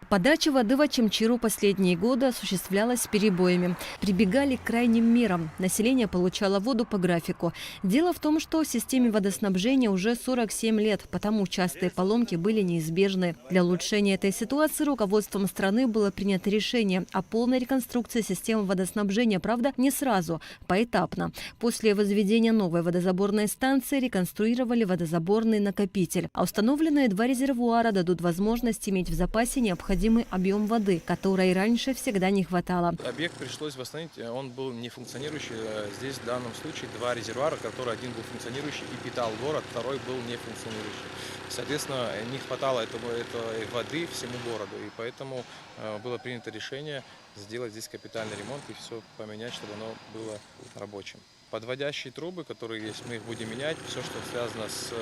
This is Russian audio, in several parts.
Подача воды в Очимчиру последние годы осуществлялась с перебоями. Прибегали к крайним мерам. Население получало воду по графику. Дело в том, что системе водоснабжения уже 47 лет, потому частые поломки были неизбежны. Для улучшения этой ситуации руководством страны было принято решение о полной реконструкции системы водоснабжения, правда, не сразу, поэтапно. После возведения новой водозаборной станции реконструировали водозаборный накопитель, а установленные 2 резервуара дадут возможность иметь в запасе необходимый объем воды, которой раньше всегда не хватало. Объект пришлось восстановить, он был не функционирующий. Здесь в данном случае 2 резервуара, который один был функционирующий и питал город, второй был не функционирующий. Соответственно, не хватало этой воды всему городу, и поэтому было принято решение сделать здесь капитальный ремонт и все поменять, чтобы оно было рабочим. Подводящие трубы, которые есть, мы их будем менять. Все, что связано с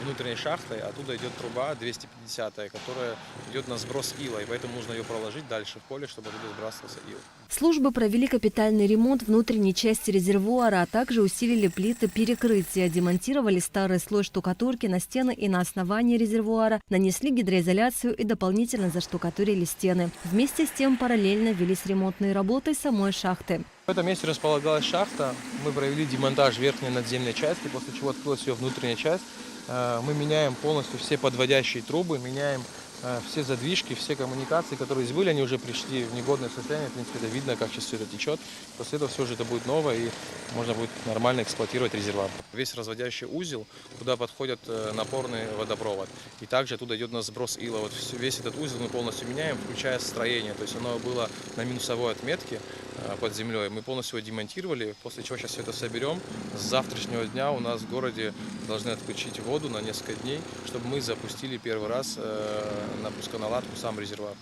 внутренней шахтой, оттуда идет труба 250-я, которая идет на сброс ила, и поэтому нужно ее проложить дальше в поле, чтобы оттуда сбрасывался ил. Службы провели капитальный ремонт внутренней части резервуара, а также усилили плиты перекрытия, демонтировали старый слой штукатурки на стены и на основании резервуара, нанесли гидроизоляцию и дополнительно заштукатурили стены. Вместе с тем параллельно велись ремонтные работы самой шахты. В этом месте располагалась шахта. Мы провели демонтаж верхней надземной части, после чего открылась ее внутренняя часть. Мы меняем полностью все подводящие трубы, меняем все задвижки, все коммуникации, которые здесь были, они уже пришли в негодное состояние. В принципе, это видно, как сейчас все это течет. После этого все же это будет новое, и можно будет нормально эксплуатировать резервуар. Весь разводящий узел, куда подходит напорный водопровод. И также оттуда идет на сброс ила. Вот весь этот узел мы полностью меняем, включая строение. То есть оно было на минусовой отметке под землей. Мы полностью его демонтировали, после чего сейчас все это соберем. С завтрашнего дня у нас в городе должны отключить воду на несколько дней, чтобы мы запустили первый раз на пусконаладку сам резервуар.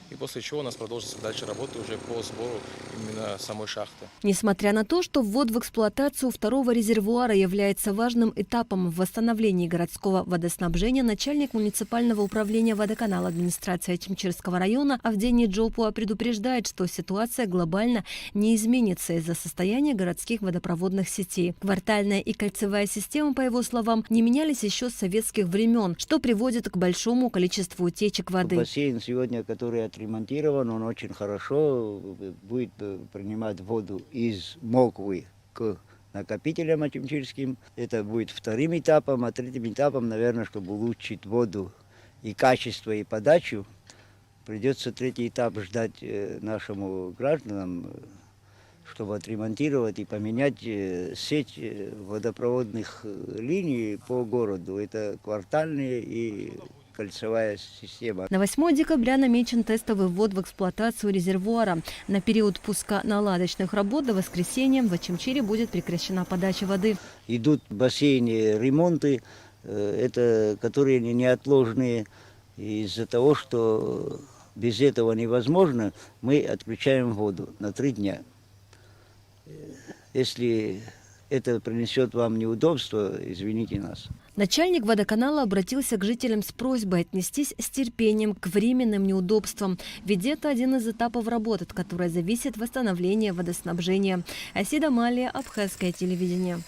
И после чего у нас продолжится дальше работа уже по сбору именно самой шахты. Несмотря на то, что ввод в эксплуатацию второго резервуара является важным этапом в восстановлении городского водоснабжения, начальник муниципального управления водоканала администрации Очимчирского района Авдений Джопуа предупреждает, что ситуация глобально не изменится из-за состояния городских водопроводных сетей. Квартальная и кольцевая системы, по его словам, не менялись еще с советских времен, что приводит к большому количеству утечек воды. Бассейн сегодня, который отремонтирован, он очень хорошо будет принимать воду из Моквы к накопителям очимчирским. Это будет вторым этапом, а третьим этапом, наверное, чтобы улучшить воду и качество, и подачу, придется третий этап ждать нашим гражданам, чтобы отремонтировать и поменять сеть водопроводных линий по городу. Это квартальные и кольцевая система. На 8 декабря намечен тестовый ввод в эксплуатацию резервуара. На период пуска наладочных работ до воскресенья в Очимчире будет прекращена подача воды. Идут в бассейне ремонты, это которые неотложные. Из-за того, что без этого невозможно, мы отключаем воду на 3 дня. Если это принесет вам неудобства, извините нас. Начальник водоканала обратился к жителям с просьбой отнестись с терпением к временным неудобствам, ведь это один из этапов работ, от которой зависит восстановление водоснабжения. Асида Малия, Абхазское телевидение.